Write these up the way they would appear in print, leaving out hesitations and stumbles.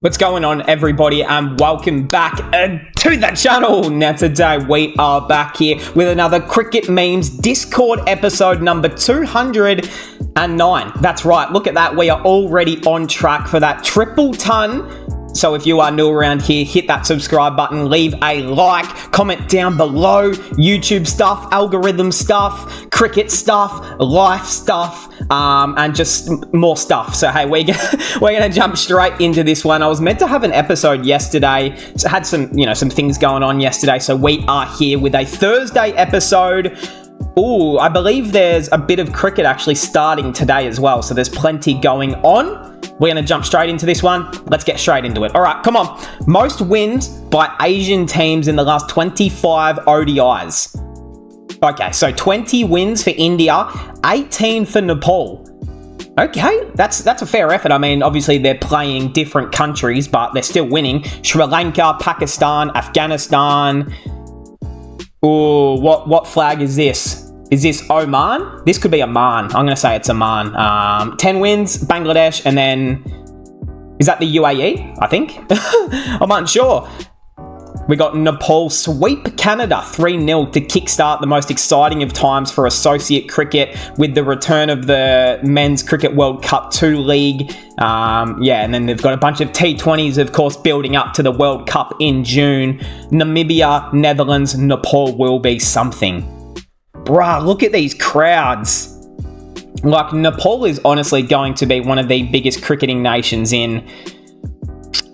What's going on, everybody, and welcome back to the channel. Now today we are back here with another Cricket Memes Discord episode number 209. That's right, look at that, we are already on track for that triple ton. So if you are new around here, hit that subscribe button, leave a like, comment down below, YouTube stuff, algorithm stuff, cricket stuff, life stuff, and just more stuff. So hey, we're gonna jump straight into this one. I was meant to have an episode yesterday, so I had some things going on yesterday, so we are here with a Thursday episode. Ooh, I believe there's a bit of cricket actually starting today as well, so there's plenty going on. We're going to jump straight into this one. Let's get straight into it. All right, come on. Most wins by Asian teams in the last 25 ODIs. Okay, so 20 wins for India, 18 for Nepal. Okay, that's a fair effort. I mean, obviously they're playing different countries, but they're still winning. Sri Lanka, Pakistan, Afghanistan. Ooh, what flag is this? Is this Oman? This could be Oman. I'm going to say it's Oman. 10 wins, Bangladesh, and then... Is that the UAE? I think. I'm unsure. We got Nepal sweep Canada 3-0 to kickstart the most exciting of times for associate cricket with the return of the Men's Cricket World Cup 2 League. And then they've got a bunch of T20s, of course, building up to the World Cup in June. Namibia, Netherlands, Nepal will be something. Bruh, look at these crowds. Like, Nepal is honestly going to be one of the biggest cricketing nations in...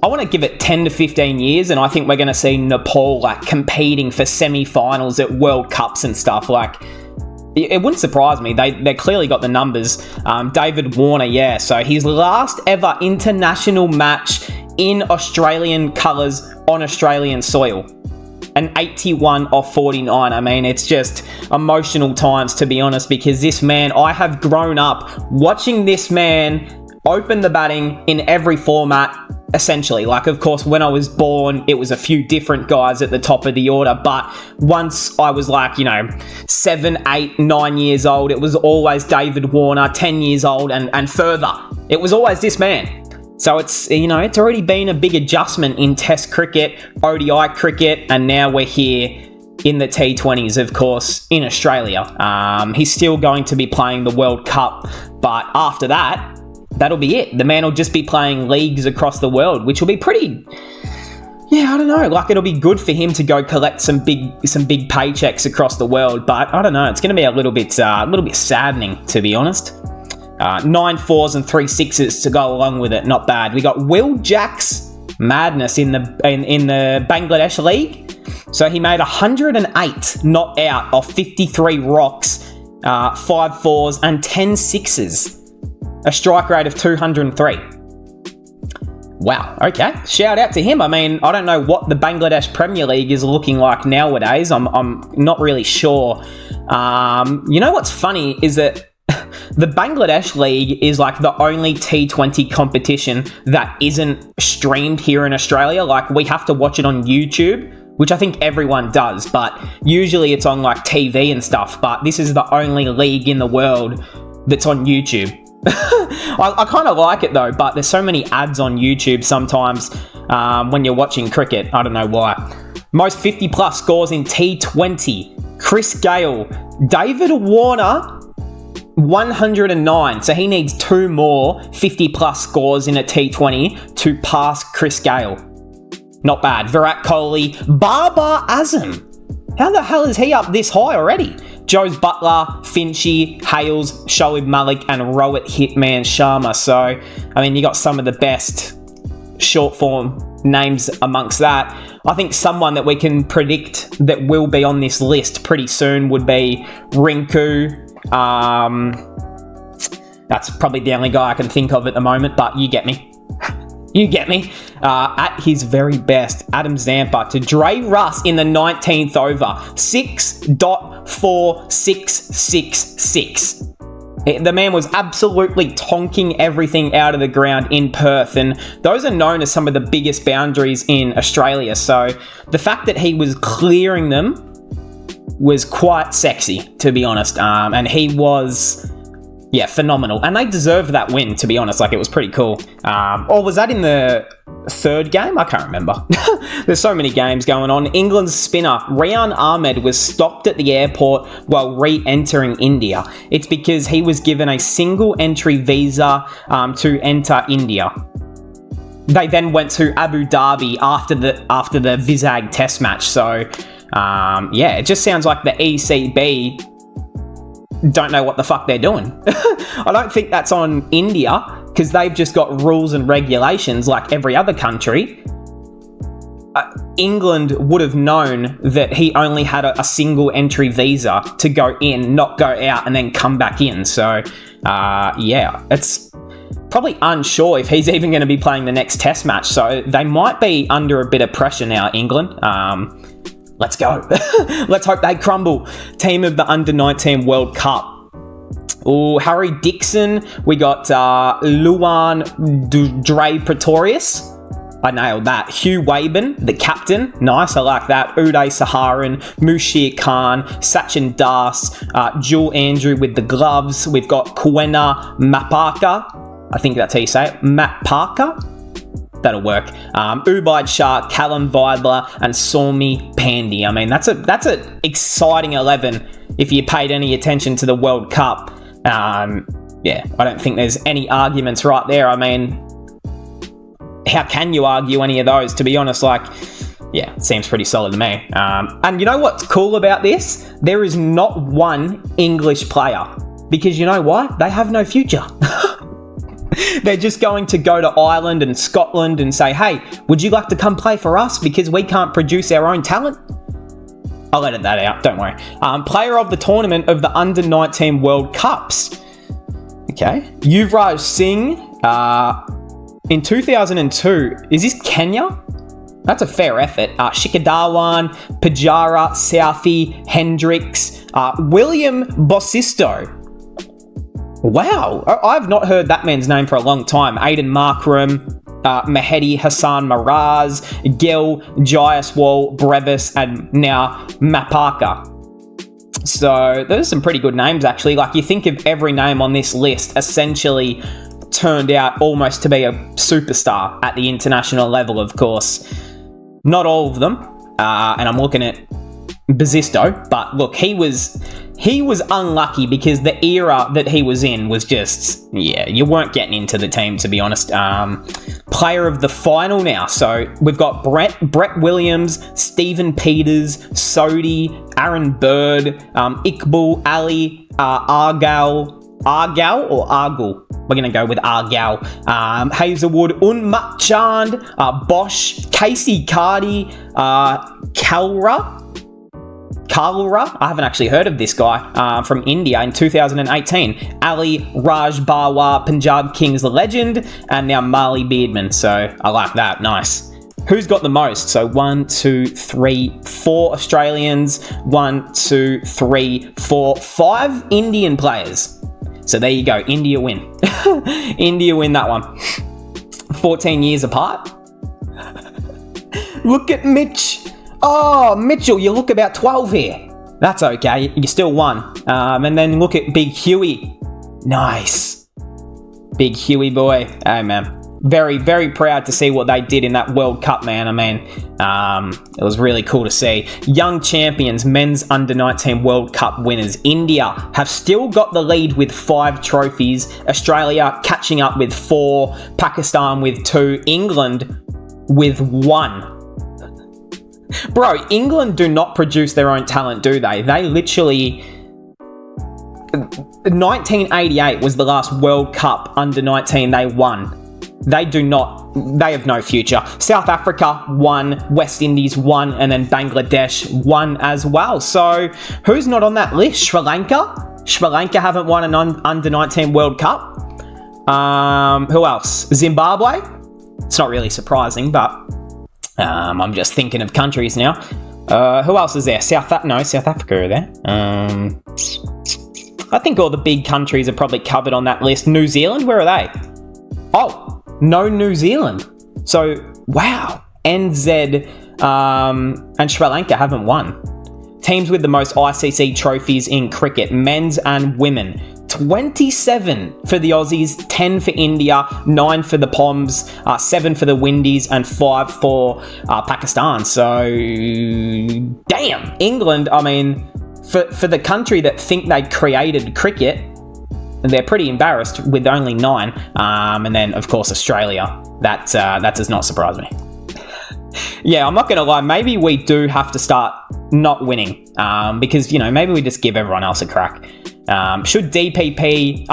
I want to give it 10 to 15 years, and I think we're going to see Nepal, like, competing for semi-finals at World Cups and stuff. Like, it wouldn't surprise me. They clearly got the numbers. David Warner, yeah. So his last ever international match in Australian colours on Australian soil. An 81 off 49. I mean, it's just emotional times, to be honest, because this man, I have grown up watching this man open the batting in every format, essentially. Like, of course, when I was born, it was a few different guys at the top of the order, but once I was like, 7, 8, 9 years old, it was always David Warner, 10 years old and further. It was always this man. So it's, it's already been a big adjustment in Test cricket, ODI cricket, and now we're here in the T20s, of course, in Australia. He's still going to be playing the World Cup, but after that, that'll be it. The man will just be playing leagues across the world, which will be pretty... Yeah, I don't know. Like, it'll be good for him to go collect some big paychecks across the world, but I don't know. It's going to be a little bit saddening, to be honest. 9 fours and 3 sixes to go along with it. Not bad. We got Will Jack's madness in the Bangladesh League. So he made 108 not out of 53 rocks, 5 fours and 10 sixes. A strike rate of 203. Wow, okay. Shout out to him. I mean, I don't know what the Bangladesh Premier League is looking like nowadays. I'm not really sure. What's funny is that the Bangladesh League is like the only T20 competition that isn't streamed here in Australia. Like, we have to watch it on YouTube, which I think everyone does, but usually it's on like TV and stuff. But this is the only league in the world that's on YouTube. I kind of like it though, but there's so many ads on YouTube sometimes when you're watching cricket. I don't know why. Most 50 plus scores in T20. Chris Gale, David Warner, 109. So he needs 2 more 50 plus scores in a T20 to pass Chris Gale. Not bad. Virat Kohli, Babar Azam. How the hell is he up this high already? Joes Butler, Finchie, Hales, Shoaib Malik, and Rohit Hitman Sharma. So, I mean, you got some of the best short form names amongst that. I think someone that we can predict that will be on this list pretty soon would be Rinku. That's probably the only guy I can think of at the moment, but you get me. You get me. At his very best, Adam Zampa to Dre Russ in the 19th over. 6.4666. The man was absolutely tonking everything out of the ground in Perth, and those are known as some of the biggest boundaries in Australia. So the fact that he was clearing them was quite sexy, to be honest. And he was... Yeah, phenomenal. And they deserved that win, to be honest. Like, it was pretty cool. Or was that in the third game? I can't remember. There's so many games going on. England's spinner, Rian Ahmed, was stopped at the airport while re-entering India. It's because he was given a single entry visa to enter India. They then went to Abu Dhabi after the Vizag test match. So, yeah, it just sounds like the ECB don't know what the fuck they're doing. I don't think that's on India, because they've just got rules and regulations like every other country. England would have known that he only had a single entry visa to go in, not go out, and then come back in. So, yeah, it's probably unsure if he's even going to be playing the next test match. So they might be under a bit of pressure now, England. Let's go. Let's hope they crumble. Team of the Under-19 World Cup. Oh, Harry Dixon. We got Luan Dre Pretorius. I nailed that. Hugh Waben, the captain. Nice, I like that. Uday Saharan, Mushir Khan, Sachin Das, Jewel Andrew with the gloves. We've got Kwena Mapaka. I think that's how you say it. Mapaka? That'll work. Ubaid Shah, Callum Vidler, and Somi Pandey. I mean, that's an exciting 11 if you paid any attention to the World Cup. Yeah, I don't think there's any arguments right there. I mean, how can you argue any of those, to be honest? Like, yeah, it seems pretty solid to me. And you know what's cool about this? There is not one English player, because you know why? They have no future. They're just going to go to Ireland and Scotland and say, hey, would you like to come play for us because we can't produce our own talent? I'll edit that out, don't worry. Player of the tournament of the Under-19 World Cups. Okay. Yuvraj Singh in 2002. Is this Kenya? That's a fair effort. Shikadawan, Pajara, Southey, Hendricks, William Bosisto. Wow, I've not heard that man's name for a long time. Aidan Markram, Mahedi Hassan Maraz, Gil Jayaswal Brevis, and now Mapaka. So those are some pretty good names, actually. Like, you think of every name on this list essentially turned out almost to be a superstar at the international level, of course. Not all of them, and I'm looking at Bosisto, but look, he was unlucky because the era that he was in was just, yeah, you weren't getting into the team, to be honest. Player of the final now. So we've got Brett Williams, Stephen Peters, Sodi, Aaron Bird, Iqbal Ali, Argal or Argul? We're going to go with Argal. Hazelwood, Unmat Chand, Bosch, Casey Cardi, Kalra, I haven't actually heard of this guy, from India in 2018. Ali Raj Barwa, Punjab Kings legend, and now Marley Beardman. So I like that. Nice. Who's got the most? So 1, 2, 3, 4 Australians. 1, 2, 3, 4, 5 Indian players. So there you go. India win. India win that one. 14 years apart. Look at Mitch. Oh, Mitchell, you look about 12 here. That's okay. You still won. And then look at Big Huey. Nice. Big Huey boy. Hey, man. Very, very proud to see what they did in that World Cup, man. I mean, it was really cool to see. Young champions, men's under-19 World Cup winners. India have still got the lead with 5 trophies. Australia catching up with 4. Pakistan with 2. England with 1. Bro, England do not produce their own talent, do they? They literally... 1988 was the last World Cup under-19 they won. They do not... They have no future. South Africa won, West Indies won, and then Bangladesh won as well. So, who's not on that list? Sri Lanka? Sri Lanka haven't won an under-19 World Cup. Who else? Zimbabwe? It's not really surprising, but... I'm just thinking of countries now. Who else is there? South Africa are there. I think all the big countries are probably covered on that list. New Zealand, where are they? Oh, no New Zealand. So, wow. NZ and Sri Lanka haven't won. Teams with the most ICC trophies in cricket, men's and women. 27 for the Aussies, 10 for India, 9 for the Poms, 7 for the Windies, and 5 for Pakistan. So, damn, England, I mean, for the country that think they created cricket, they're pretty embarrassed with only 9. And then, of course, Australia. That does not surprise me. Yeah, I'm not going to lie. Maybe we do have to start not winning because, maybe we just give everyone else a crack. Should DPP,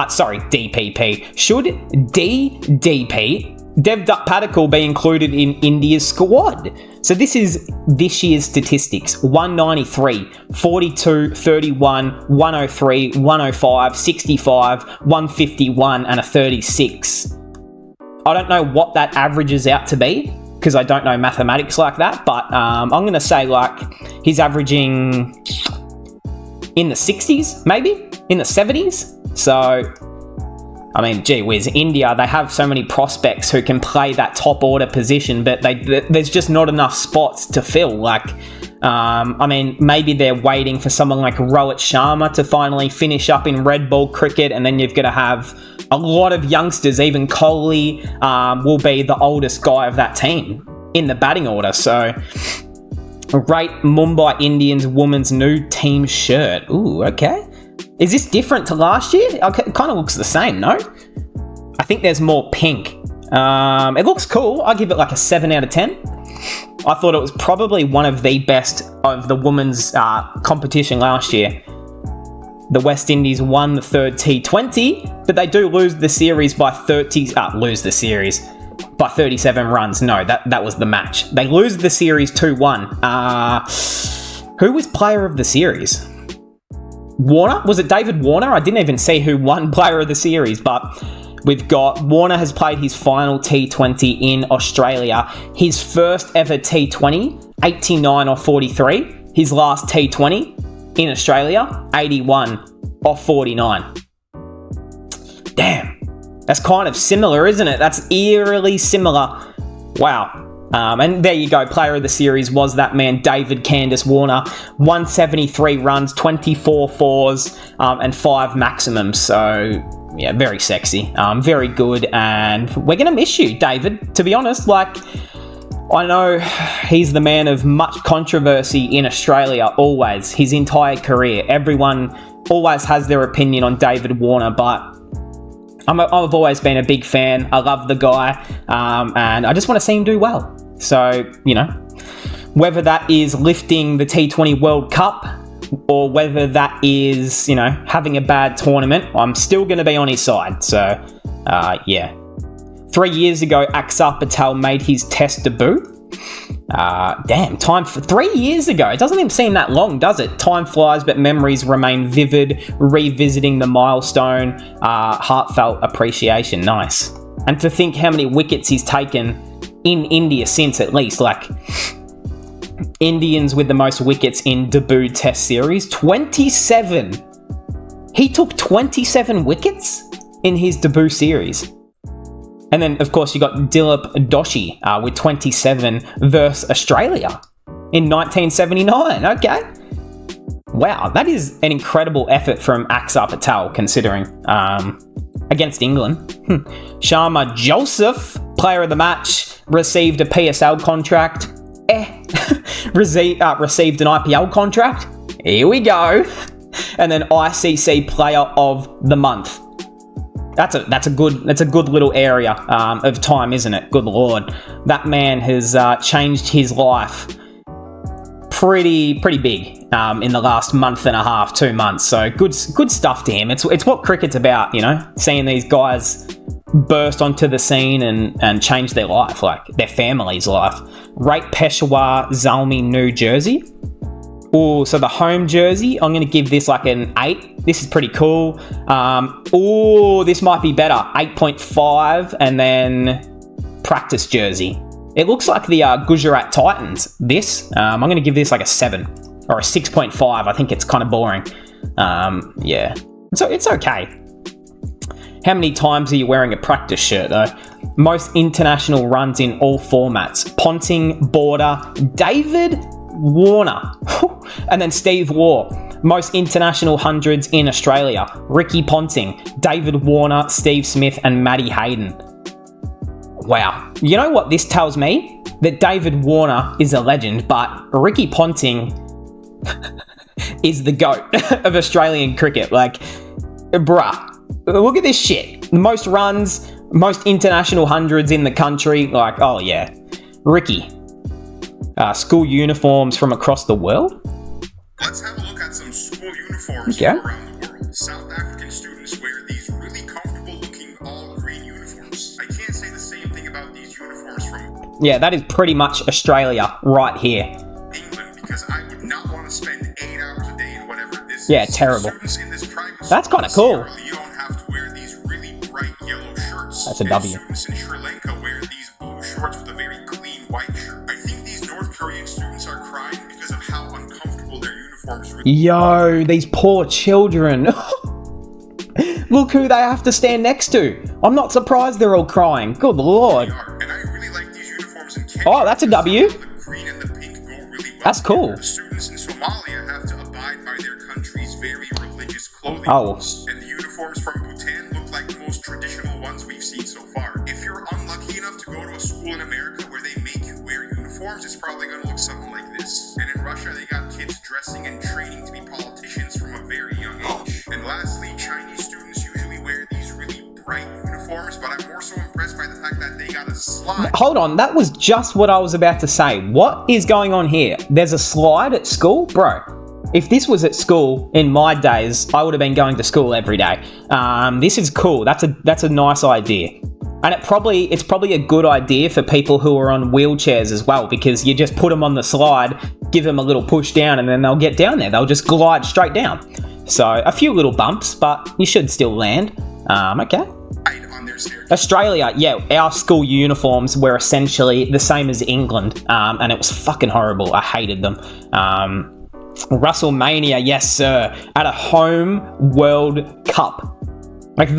Devdutt Padikkal be included in India's squad? So this is this year's statistics: 193, 42, 31, 103, 105, 65, 151, and a 36. I don't know what that averages out to be because I don't know mathematics like that, but I'm going to say he's averaging in the 60s, maybe in the 70s. So, I mean, gee whiz, India, they have so many prospects who can play that top order position, but there's just not enough spots to fill. I mean, maybe they're waiting for someone like Rohit Sharma to finally finish up in red ball cricket, and then you've got to have a lot of youngsters. Even Kohli will be the oldest guy of that team in the batting order. So, rate Mumbai Indians women's new team shirt. Ooh, okay. Is this different to last year? It kind of looks the same, no? I think there's more pink. It looks cool. I'll give it a 7 out of 10. I thought it was probably one of the best of the women's competition last year. The West Indies won the third T20, but they do lose the series by 37 runs. No, that was the match. They lose the series 2-1. Who was player of the series? Warner? Was it David Warner? I didn't even see who won player of the series, but we've got Warner has played his final T20 in Australia. His first ever T20, 89 off 43. His last T20 in Australia, 81 off 49. Damn. That's kind of similar, isn't it? That's eerily similar. Wow. And there you go. Player of the series was that man, David Candace Warner. 173 runs, 24 fours, and 5 maximums. So, yeah, very sexy. Very good. And we're going to miss you, David. To be honest, I know he's the man of much controversy in Australia, always. His entire career. Everyone always has their opinion on David Warner, but I've always been a big fan. I love the guy, and I just want to see him do well. So, whether that is lifting the T20 World Cup or whether that is, having a bad tournament, I'm still going to be on his side. So, yeah. 3 years ago, Axar Patel made his test debut. Time for 3 years ago. It doesn't even seem that long, does it? Time flies, but memories remain vivid. Revisiting the milestone, heartfelt appreciation. Nice. And to think how many wickets he's taken in India since, at least. Indians with the most wickets in debut test series. 27. He took 27 wickets in his debut series. And then, of course, you got Dilip Doshi with 27 versus Australia in 1979. Okay. Wow, that is an incredible effort from Axar Patel, considering against England. Sharma Joseph, player of the match, received a PSL contract. Received an IPL contract. Here we go. And then ICC player of the month. That's a good little area of time, isn't it? Good Lord. That man has changed his life pretty big in the last month and a half, 2 months. So good stuff to him. It's what cricket's about, seeing these guys burst onto the scene and change their life, their family's life. Rate Peshawar, Zalmi, New Jersey. Oh, so the home jersey, I'm going to give this an 8. This is pretty cool. This might be better. 8.5, and then practice jersey. It looks like the Gujarat Titans, this. I'm going to give this a 7 or a 6.5. I think it's kind of boring. Yeah. So it's okay. How many times are you wearing a practice shirt, though? Most international runs in all formats. Ponting, Border, David Warner, and then Steve Waugh. Most international hundreds in Australia: Ricky Ponting, David Warner, Steve Smith, and Matty Hayden. Wow. You know what this tells me? That David Warner is a legend, but Ricky Ponting is the GOAT of Australian cricket. Like, bruh, look at this shit. Most runs, most international hundreds in the country. Like, oh yeah. Ricky. School uniforms from across the world? Let's have a look at some school uniforms from around the world. South African students wear these really comfortable looking all green uniforms. I can't say the same thing about these uniforms from Yeah, that is pretty much Australia right here. England, because I would not want to spend 8 hours a day in whatever this Yeah, is. terrible. Students in this private That's school kind of cool. in Sierra Leone have to wear these really bright yellow shirts. That's a and W. Students in Sri Lanka wear these blue shorts with a very clean white shirt. I think these North Korean students are crying because of how uncomfortable their uniforms really Yo, these poor children. Look who they have to stand next to. I'm not surprised they're all crying. Good lord. are. And I really like these uniforms in Kenya. Oh, that's a W. The green and the pink go really well. That's cool. The students in Somalia have to abide by their country's very religious clothing Oh. rules. And the uniforms from Bhutan look like the most traditional ones we've seen so far. If you're unlucky enough to go to a school in America where they make you wear uniforms, it's probably going to look something like this. And in Russia, they got kids dressing and training to be politicians from a very young age. And lastly, Chinese students usually wear these really bright uniforms, but I'm more so impressed by the fact that they got a slide. Hold on, that was just what I was about to say. What is going on here? There's a slide at school? Bro, if this was at school in my days, I would have been going to school every day. This is cool. That's a nice idea. And it's probably a good idea for people who are on wheelchairs as well, because you just put them on the slide, give them a little push down, and then they'll get down there. They'll just glide straight down. So a few little bumps, but you should still land. Okay. On their staircase. Australia, yeah, our school uniforms were essentially the same as England, and it was fucking horrible. I hated them. WrestleMania, yes sir, at a home World Cup. Like,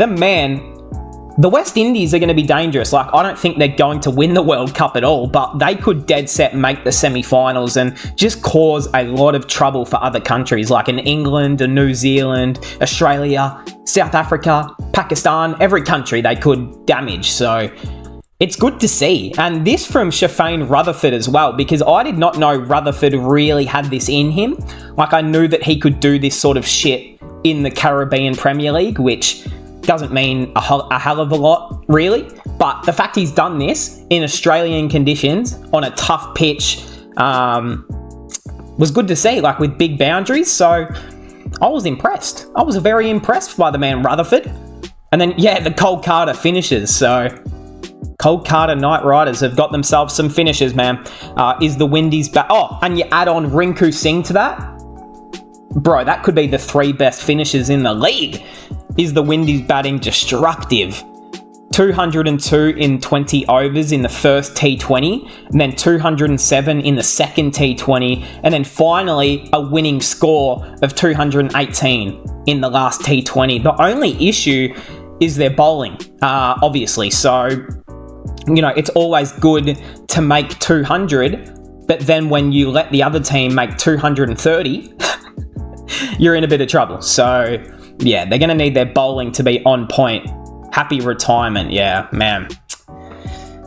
the West Indies are going to be dangerous. Like, I don't think they're going to win the World Cup at all, but they could dead set make the semi-finals and just cause a lot of trouble for other countries, like in England, and New Zealand, Australia, South Africa, Pakistan. Every country they could damage. So it's good to see. And this from Shafane Rutherford as well, because I did not know Rutherford really had this in him. Like, I knew that he could do this sort of shit in the Caribbean Premier League, which doesn't mean a hell of a lot, really. But the fact he's done this in Australian conditions on a tough pitch was good to see, like with big boundaries. So I was impressed. I was very impressed by the man Rutherford. And then, yeah, the Kolkata finishes. So Kolkata Knight Riders have got themselves some finishes, man. Is the Windies back? Oh, and you add on Rinku Singh to that? Bro, that could be the 3 best finishes in the league. Is the Windies batting destructive? 202 in 20 overs in the first T20, and then 207 in the second T20, and then finally a winning score of 218 in the last T20. The only issue is their bowling, obviously. So, you know, it's always good to make 200, but then when you let the other team make 230, you're in a bit of trouble. So, yeah, they're going to need their bowling to be on point. Happy retirement, yeah, man.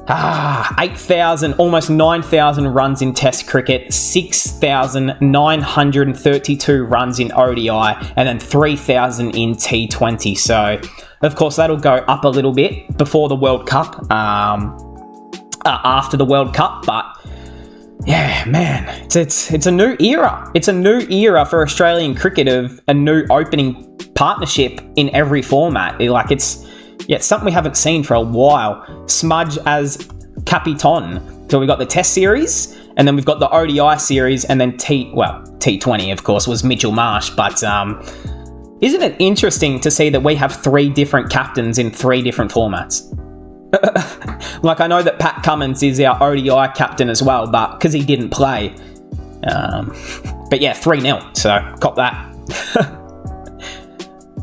8,000, almost 9,000 runs in Test cricket, 6,932 runs in ODI, and then 3,000 in T20. So, of course, that'll go up a little bit before the World Cup, after the World Cup, but yeah, man, it's a new era. It's a new era for Australian cricket of a new opening partnership in every format. It's something we haven't seen for a while. Smudge as Capitan. So we've got the Test series, and then we've got the ODI series, and then T20, of course, was Mitchell Marsh. But isn't it interesting to see that we have 3 different captains in 3 different formats? Like, I know that Pat Cummins is our ODI captain as well, but because he didn't play. But yeah, 3-0, so cop that.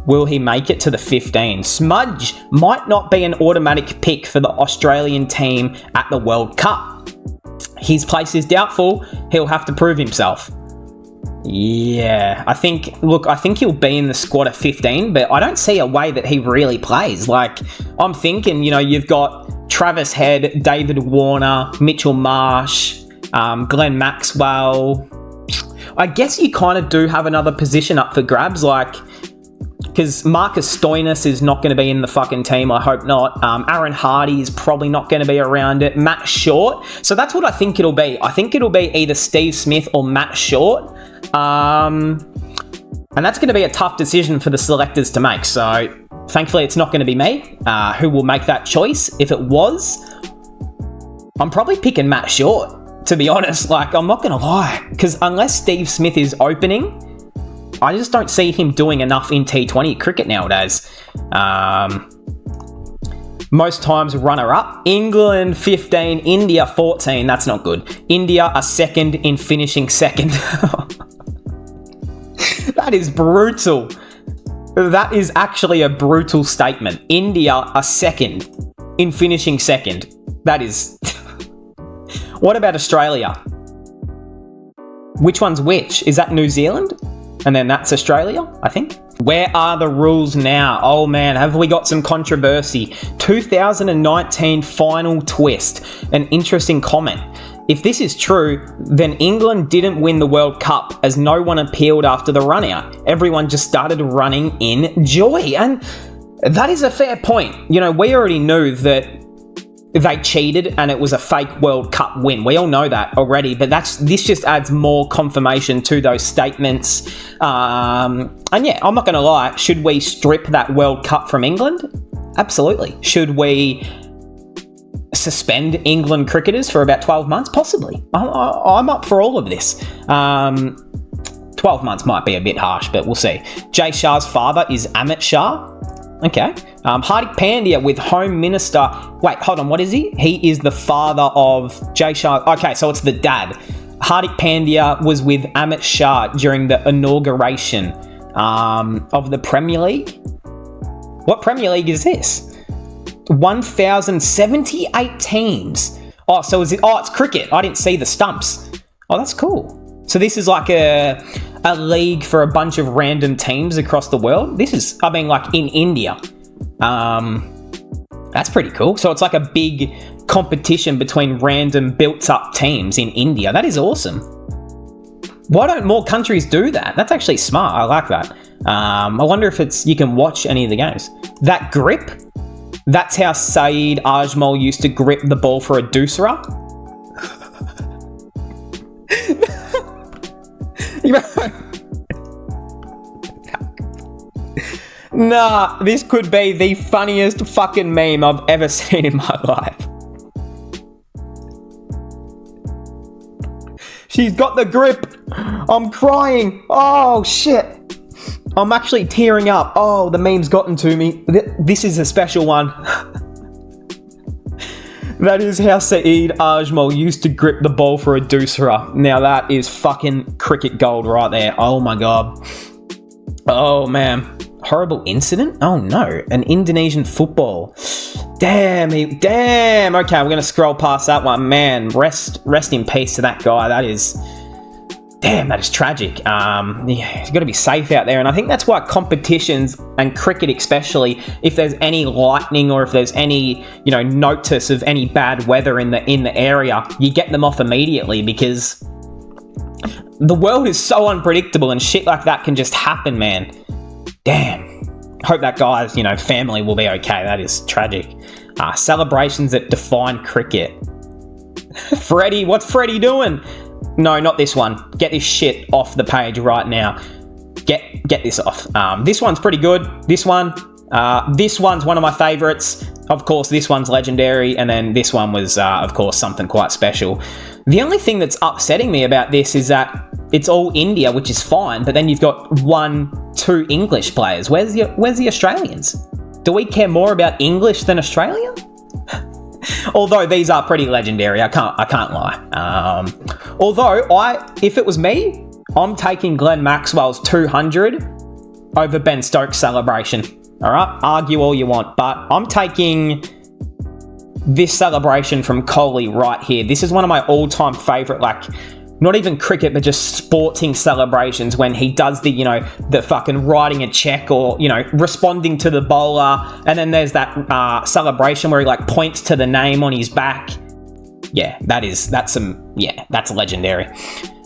Will he make it to the 15? Smudge might not be an automatic pick for the Australian team at the World Cup. His place is doubtful. He'll have to prove himself. Yeah, I think he'll be in the squad at 15, but I don't see a way that he really plays. Like, I'm thinking, you've got Travis Head, David Warner, Mitchell Marsh, Glenn Maxwell. I guess you kind of do have another position up for grabs, like, because Marcus Stoinis is not going to be in the fucking team. I hope not. Aaron Hardy is probably not going to be around it. Matt Short. So that's what I think it'll be. I think it'll be either Steve Smith or Matt Short. And that's going to be a tough decision for the selectors to make. So thankfully, it's not going to be me who will make that choice. If it was, I'm probably picking Matt Short, to be honest. Like, I'm not going to lie. Because unless Steve Smith is opening, I just don't see him doing enough in T20 cricket nowadays. Most times runner-up. England 15, India 14. That's not good. India are second in finishing second. That is brutal. That is actually a brutal statement. India are second in finishing second. That is... What about Australia? Which one's which? Is that New Zealand? And then that's Australia, I think. Where are the rules now? Oh man, have we got some controversy? 2019 final twist. An interesting comment. If this is true, then England didn't win the World Cup as no one appealed after the run out. Everyone just started running in joy. And that is a fair point. We already knew that they cheated and it was a fake World Cup win. We all know that already, but this just adds more confirmation to those statements. And yeah, I'm not going to lie. Should we strip that World Cup from England? Absolutely. Should we suspend England cricketers for about 12 months? Possibly. I'm up for all of this. 12 months might be a bit harsh, but we'll see. Jay Shah's father is Amit Shah. Okay. Hardik Pandya with Home Minister. Wait, hold on. What is he? He is the father of Jay Shah. Okay, so it's the dad. Hardik Pandya was with Amit Shah during the inauguration of the Premier League. What Premier League is this? 1,078 teams. Oh, so it's cricket. I didn't see the stumps. Oh, that's cool. So this is like a league for a bunch of random teams across the world. Like in India. That's pretty cool. So it's like a big competition between random built-up teams in India. That is awesome. Why don't more countries do that? That's actually smart. I like that. I wonder if you can watch any of the games. That grip, that's how Saeed Ajmal used to grip the ball for a doosra. Nah, this could be the funniest fucking meme I've ever seen in my life. She's got the grip. I'm crying. Oh, shit. I'm actually tearing up. Oh, the meme's gotten to me. This is a special one. That is how Saeed Ajmal used to grip the ball for a doosra. Now that is fucking cricket gold right there. Oh my god. Oh man. Horrible incident? Oh no. An Indonesian football. Damn. Okay, we're going to scroll past that one. Man, rest in peace to that guy. That is tragic. Yeah, you've got to be safe out there. And I think that's why competitions and cricket especially, if there's any lightning or if there's any, notice of any bad weather in the area, you get them off immediately because the world is so unpredictable and shit like that can just happen, man. Damn. Hope that guy's, family will be okay. That is tragic. Celebrations that define cricket. Freddie, what's Freddie doing? No, not this one. Get this shit off the page right now. Get this off. This one's pretty good. This one's one of my favorites. Of course, this one's legendary. And then this one was, of course, something quite special. The only thing that's upsetting me about this is that it's all India, which is fine. But then you've got 2 English players. Where's the Australians? Do we care more about English than Australia? Although these are pretty legendary, I can't lie. Although if it was me, I'm taking Glenn Maxwell's 200 over Ben Stokes' celebration. All right, argue all you want, but I'm taking this celebration from Kohli right here. This is one of my all-time favorite not even cricket, but just sporting celebrations when he does the, you know, the fucking writing a check or, you know, responding to the bowler. And then there's that celebration where he like points to the name on his back. Yeah, that's legendary.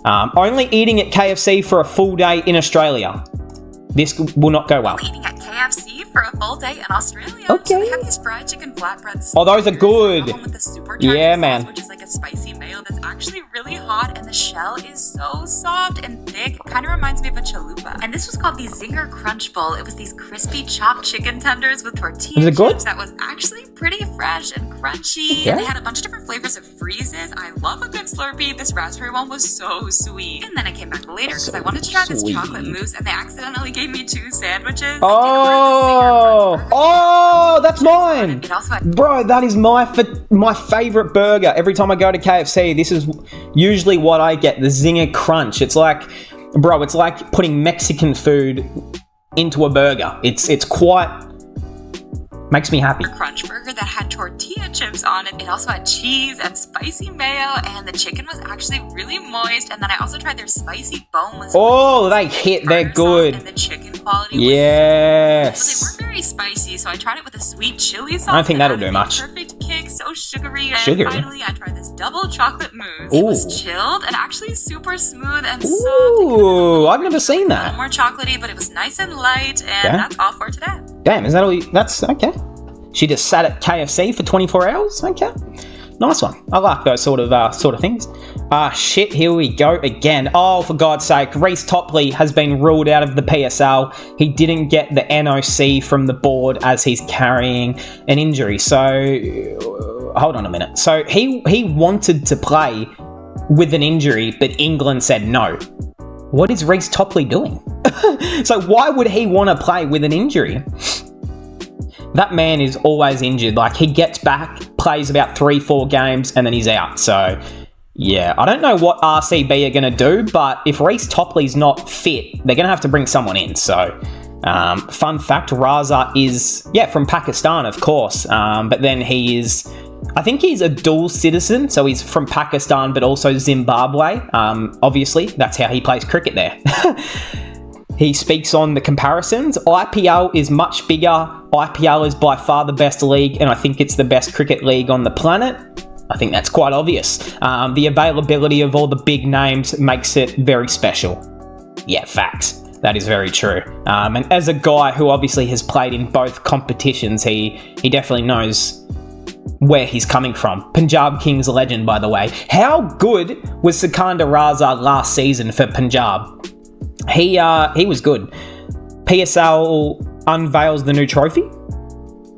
Only eating at KFC for a full day in Australia. This will not go well. Eating at KFC for a full day in Australia. Okay. So they have these fried chicken flatbreads. Oh, those are good. With the super Yeah, sauce, man. Which is like a spicy mayo that's actually really hot, and the shell is so soft and thick. Kind of reminds me of a chalupa. And this was called the Zinger Crunch Bowl. It was these crispy chopped chicken tenders with tortilla Is it good? chips that was actually pretty fresh and crunchy. Okay. And they had a bunch of different flavors of freezes. I love a good Slurpee. This raspberry one was so sweet. And then I came back later because I wanted to try this chocolate mousse, and they accidentally gave me 2 sandwiches. Oh, that's mine. It also had Bro, that is my favorite burger. Every time I go to KFC, this is usually what I get, the Zinger Crunch. It's like, bro, it's like putting Mexican food into a burger. It's quite... makes me happy. crunch burger that had tortilla chips on it. It also had cheese and spicy mayo, and the chicken was actually really moist. And then I also tried their spicy boneless. Oh, they hit. They're tartar sauce, good. And the chicken quality was Yes. so, but they weren't very spicy, so I tried it with a sweet chili sauce. I don't think that'll and do it much. had a perfect kick, so sugary. And Sugary? finally, I tried this double chocolate mousse. Ooh. It was chilled and actually super smooth and soft. Ooh, I've never seen A that. little more chocolatey, but it was nice and light. And Yeah. that's all for today. Damn, is that all that's okay. She just sat at KFC for 24 hours? Okay. Nice one. I like those sort of things. Shit, here we go again. Oh, for God's sake. Reece Topley has been ruled out of the PSL. He didn't get the NOC from the board as he's carrying an injury. So, hold on a minute. So, he wanted to play with an injury, but England said no. What is Reece Topley doing? So, why would he want to play with an injury? That man is always injured. Like, he gets back, plays about 3-4 games, and then he's out. So, yeah, I don't know what RCB are going to do, but if Reece Topley's not fit, they're going to have to bring someone in. So, fun fact, Raza is, from Pakistan, of course. But then I think he's a dual citizen, so he's from Pakistan, but also Zimbabwe. Obviously, that's how he plays cricket there. He speaks on the comparisons. IPL is much bigger. IPL is by far the best league, and I think it's the best cricket league on the planet. I think that's quite obvious. The availability of all the big names makes it very special. Yeah, facts. That is very true. And as a guy who obviously has played in both competitions, he definitely knows where he's coming from. Punjab Kings legend, by the way. How good was Sikandar Raza last season for Punjab? He was good. PSL unveils the new trophy.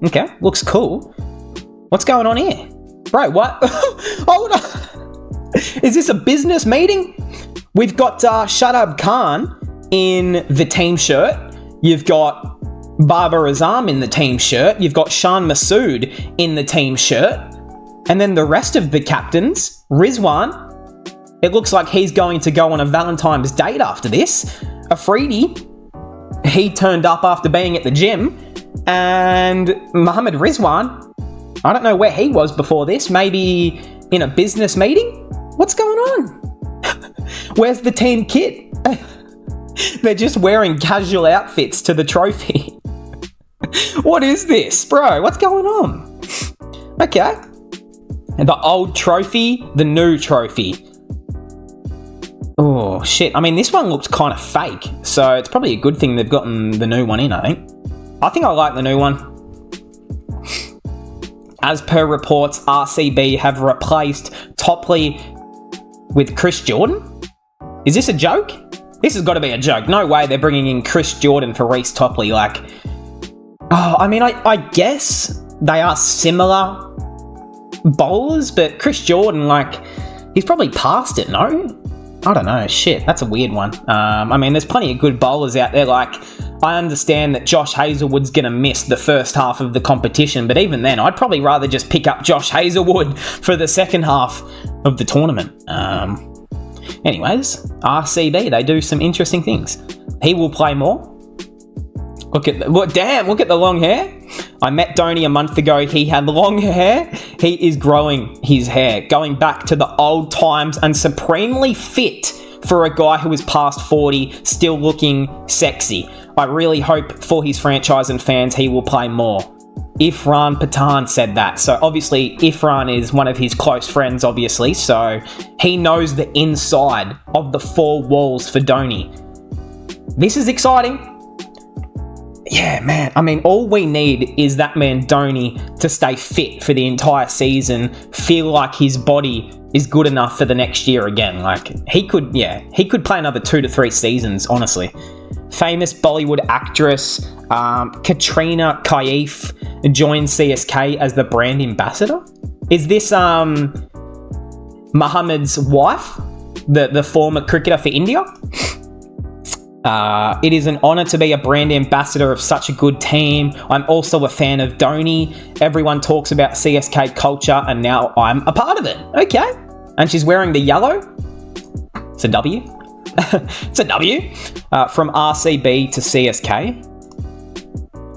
Okay, looks cool. What's going on here? Bro, what? Hold on. Is this a business meeting? We've got Shadab Khan in the team shirt. You've got Babar Azam in the team shirt. You've got Shan Masood in the team shirt. And then the rest of the captains, Rizwan, it looks like he's going to go on a Valentine's date after this. Afridi, he turned up after being at the gym. And Mohammed Rizwan, I don't know where he was before this. Maybe in a business meeting? What's going on? Where's the team kit? They're just wearing casual outfits to the trophy. What is this? Bro, what's going on? Okay. The old trophy, the new trophy. Oh, shit. I mean, this one looks kind of fake, so it's probably a good thing they've gotten the new one in, I think. I like the new one. As per reports, RCB have replaced Topley with Chris Jordan? Is this a joke? This has got to be a joke. No way they're bringing in Chris Jordan for Reece Topley. Like, I guess they are similar bowlers, but Chris Jordan, like, he's probably past it, no? I don't know. Shit, that's a weird one. There's plenty of good bowlers out there. Like, I understand that Josh Hazlewood's going to miss the first half of the competition, but even then, I'd probably rather just pick up Josh Hazlewood for the second half of the tournament. Anyways, RCB, they do some interesting things. He will play more. Look at the long hair. I met Donny a month ago. He had long hair. He is growing his hair, going back to the old times and supremely fit for a guy who is past 40, still looking sexy. I really hope for his franchise and fans he will play more. Ifran Patan said that. So obviously Ifran is one of his close friends, obviously. So he knows the inside of the four walls for Donny. This is exciting. Yeah, man. I mean, all we need is that man Donny to stay fit for the entire season, feel like his body is good enough for the next year again. Like, he could play another 2 to 3 seasons, honestly. Famous Bollywood actress Katrina Kaif joined CSK as the brand ambassador. Is this Muhammad's wife, the former cricketer for India? It is an honour to be a brand ambassador of such a good team. I'm also a fan of Donny. Everyone talks about CSK culture and now I'm a part of it. Okay. And she's wearing the yellow. It's a W. It's a W. From RCB to CSK.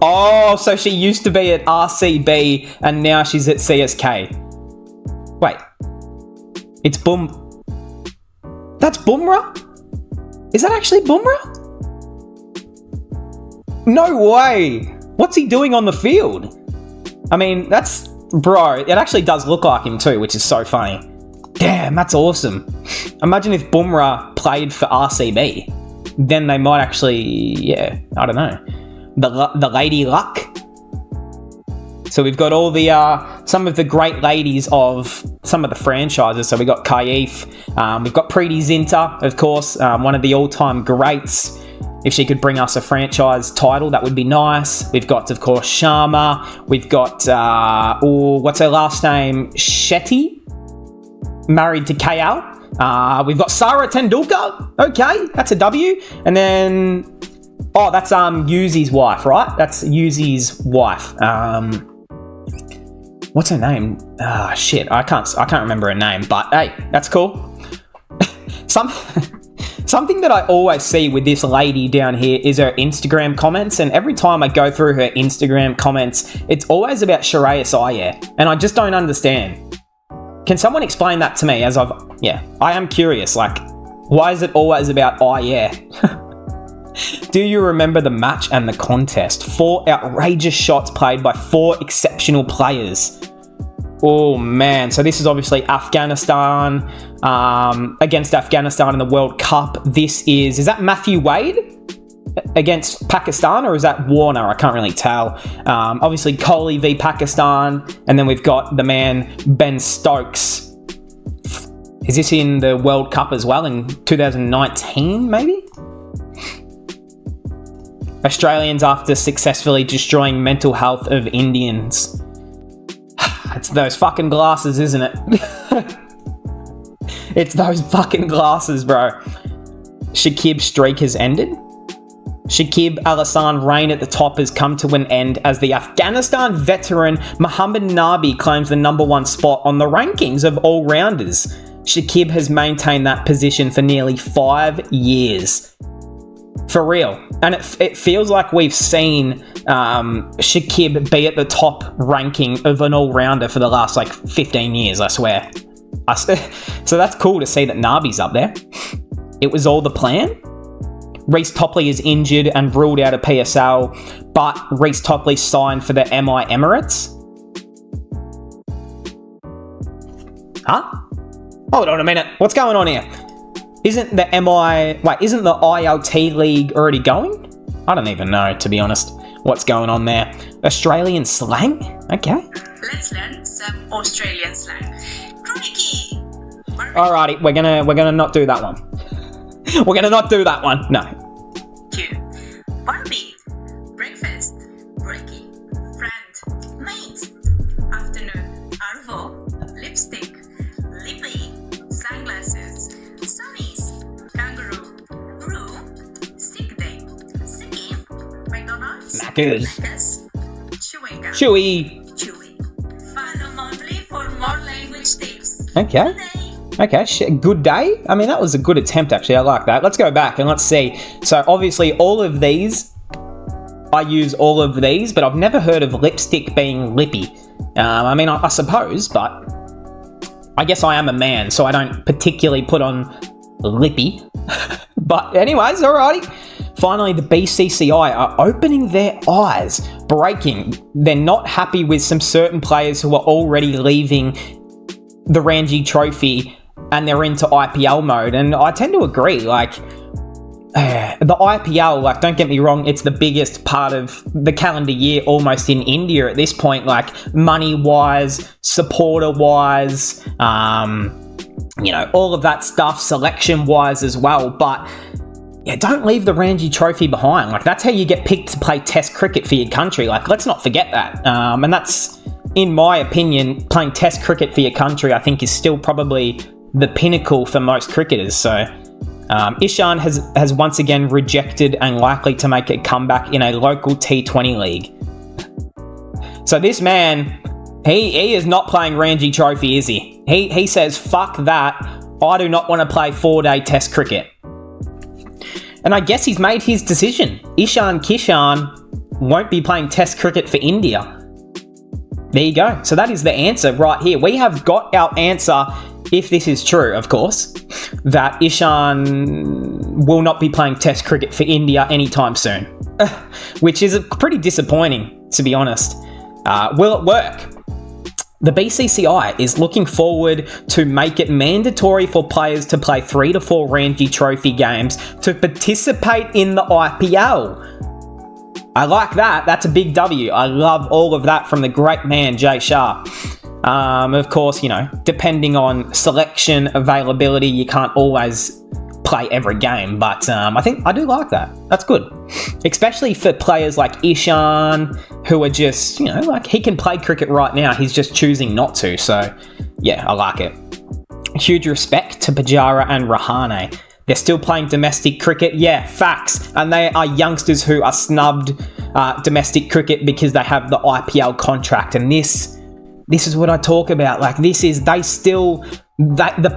Oh, so she used to be at RCB and now she's at CSK. Wait. It's That's Bumrah? Is that actually Bumrah? No way! What's he doing on the field? I mean, bro, it actually does look like him too, which is so funny. Damn, that's awesome. Imagine if Bumrah played for RCB. Then they might actually, I don't know. The Lady Luck. So we've got all the, some of the great ladies of some of the franchises. So we've got Kaif, we've got Preeti Zinta, of course, one of the all-time greats. If she could bring us a franchise title, that would be nice. We've got, of course, Sharma. We've got, what's her last name? Shetty, married to KL. We've got Sara Tendulkar. Okay, that's a W. And then, that's Yuzi's wife, right? That's Yuzi's wife. What's her name? Shit, I can't remember her name. But hey, that's cool. Something that I always see with this lady down here is her Instagram comments, and every time I go through her Instagram comments, it's always about Shreyas Iyer, and I just don't understand. Can someone explain that to me? I am curious, like, why is it always about Iyer? Do you remember the match and the contest? 4 outrageous shots played by 4 exceptional players. Oh man, so this is obviously Afghanistan, against Afghanistan in the World Cup. Is that Matthew Wade against Pakistan, or is that Warner? I can't really tell. Obviously Kohli v Pakistan, and then we've got the man Ben Stokes. Is this in the World Cup as well in 2019 maybe? Australians after successfully destroying mental health of Indians. It's those fucking glasses, isn't it? It's those fucking glasses, bro. Shakib's streak has ended. Shakib Al Hassan reign at the top has come to an end as the Afghanistan veteran Mohammad Nabi claims the number 1 spot on the rankings of all-rounders. Shakib has maintained that position for nearly 5 years. For real. And it feels like we've seen Shakib be at the top ranking of an all-rounder for the last 15 years, I swear. So that's cool to see that Nabi's up there. It was all the plan. Reece Topley is injured and ruled out of PSL, but Reece Topley signed for the MI Emirates. Huh? Hold on a minute. What's going on here? Isn't the ILT league already going? I don't even know, to be honest, what's going on there. Australian slang? Okay. Let's learn some Australian slang. Crikey! Alrighty, we're gonna not do that one. We're gonna not do that one. No. Q. Barbie. Breakfast. Breaky. Friend. Mate. Afternoon. Arvo. Lipstick. Lippy. Sunglasses. Sunnies. Kangaroo. Roo. Sick day. Sicky. McDonald's. Knackers. Knackers. Chewing gum. Chewy. Chewy. Follow monthly for more language tips. Okay. Okay, good day. I mean, that was a good attempt, actually. I like that. Let's go back and let's see. So, obviously, all of these I use all of these, but I've never heard of lipstick being lippy. I mean, I suppose, but I guess I am a man, so I don't particularly put on lippy. But anyways, alrighty. Finally, the BCCI are opening their eyes, breaking. They're not happy with some certain players who are already leaving the Ranji Trophy and they're into IPL mode. And I tend to agree, like, the IPL, like, don't get me wrong, it's the biggest part of the calendar year almost in India at this point, like, money-wise, supporter-wise, all of that stuff, selection-wise as well, but yeah, don't leave the Ranji Trophy behind. Like, that's how you get picked to play Test cricket for your country. Like, let's not forget that. And that's, in my opinion, playing Test cricket for your country, I think, is still probably the pinnacle for most cricketers. So, Ishan has once again rejected and likely to make a comeback in a local T20 league. So this man, he is not playing Ranji Trophy, is he? He says, fuck that. I do not want to play 4-day Test cricket. And I guess he's made his decision. Ishan Kishan won't be playing Test cricket for India. There you go. So that is the answer right here. We have got our answer, if this is true, of course, that Ishan will not be playing Test cricket for India anytime soon. Which is pretty disappointing, to be honest. Will it work? The BCCI is looking forward to make it mandatory for players to play 3 to 4 Ranji Trophy games to participate in the IPL. I like that. That's a big W. I love all of that from the great man, Jay Shah. Of course, depending on selection availability, you can't always play every game, but I think I do like that. That's good. Especially for players like Ishan, who are just, he can play cricket right now. He's just choosing not to. So, yeah, I like it. Huge respect to Pujara and Rahane. They're still playing domestic cricket. Yeah, facts. And they are youngsters who are snubbed domestic cricket because they have the IPL contract. And this is what I talk about. Like, the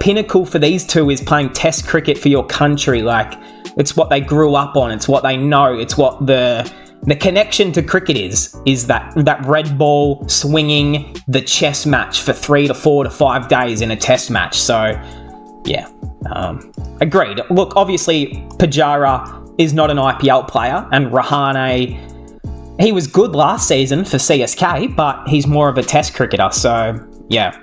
pinnacle for these two is playing Test cricket for your country. Like, it's what they grew up on. It's what they know. It's what the connection to cricket is that red ball swinging the chess match for 3 to 4 to 5 days in a Test match. So, yeah, agreed. Look, obviously, Pujara is not an IPL player, and Rahane, he was good last season for CSK, but he's more of a Test cricketer. So, yeah.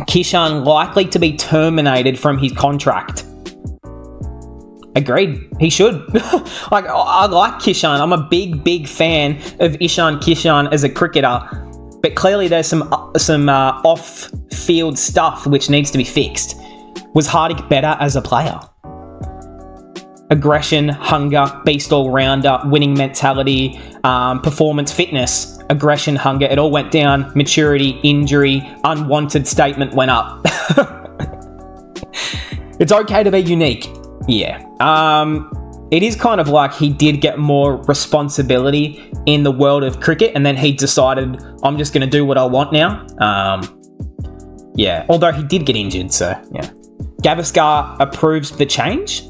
Kishan likely to be terminated from his contract. Agreed. He should. I like Kishan. I'm a big fan of Ishan Kishan as a cricketer, but clearly there's some off-field stuff which needs to be fixed. Was Hardik better as a player? Aggression, hunger, beast all-rounder, winning mentality, performance, fitness, aggression, hunger, it all went down. Maturity, injury, unwanted statement went up. It's okay to be unique. Yeah. It is kind of like he did get more responsibility in the world of cricket, and then he decided, I'm just going to do what I want now. Yeah. Although he did get injured, so yeah. Gavaskar approves the change.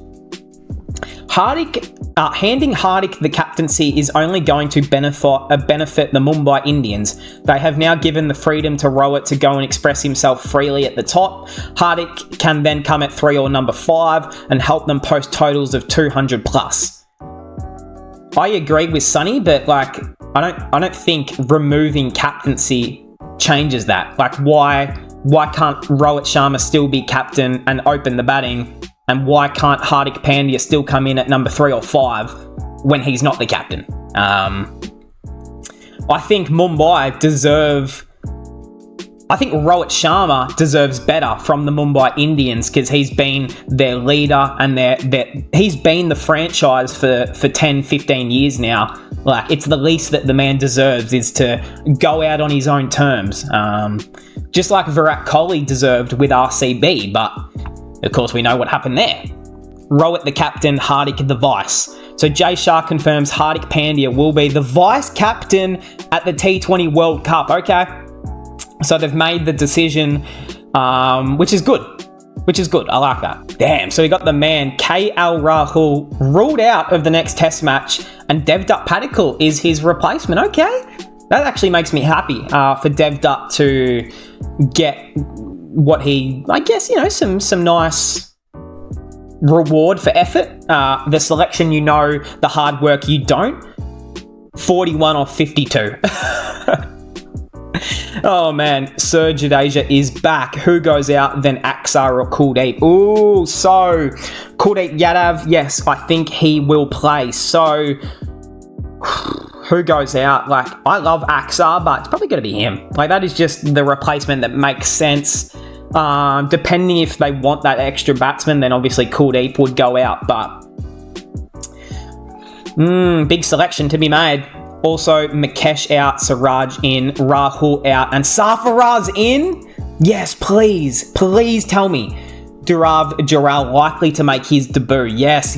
Handing Hardik the captaincy is only going to benefit the Mumbai Indians. They have now given the freedom to Rohit to go and express himself freely at the top. Hardik can then come at 3 or number 5 and help them post totals of 200 plus. I agree with Sonny, but I don't think removing captaincy changes that. Like, why can't Rohit Sharma still be captain and open the batting? And why can't Hardik Pandya still come in at number 3 or 5 when he's not the captain? I think Rohit Sharma deserves better from the Mumbai Indians because he's been their leader and he's been the franchise for 10, 15 years now. Like, it's the least that the man deserves is to go out on his own terms. Just like Virat Kohli deserved with RCB, but of course, we know what happened there. Rohit the captain, Hardik the vice. So Jay Shah confirms Hardik Pandya will be the vice captain at the T20 World Cup. Okay. So they've made the decision, which is good. which is good. I like that. Damn, so we got the man KL Rahul ruled out of the next test match, and Devdutt Padikkal is his replacement. Okay, that actually makes me happy for Devdutt to get what he, I guess, some nice reward for effort. The selection, the hard work you don't. 41 off 52. Oh man, Sir Jadeja is back. Who goes out then Aksar or Kuldeep? Ooh, so Kuldeep Yadav, yes, I think he will play. So who goes out? Like, I love Aksar, but it's probably going to be him. Like, that is just the replacement that makes sense. Depending if they want that extra batsman, then obviously Kuldeep would go out, but big selection to be made. Also, Mukesh out, Siraj in, Rahul out, and Sarfaraz in? Yes, please tell me. Dhruv Jural likely to make his debut. Yes,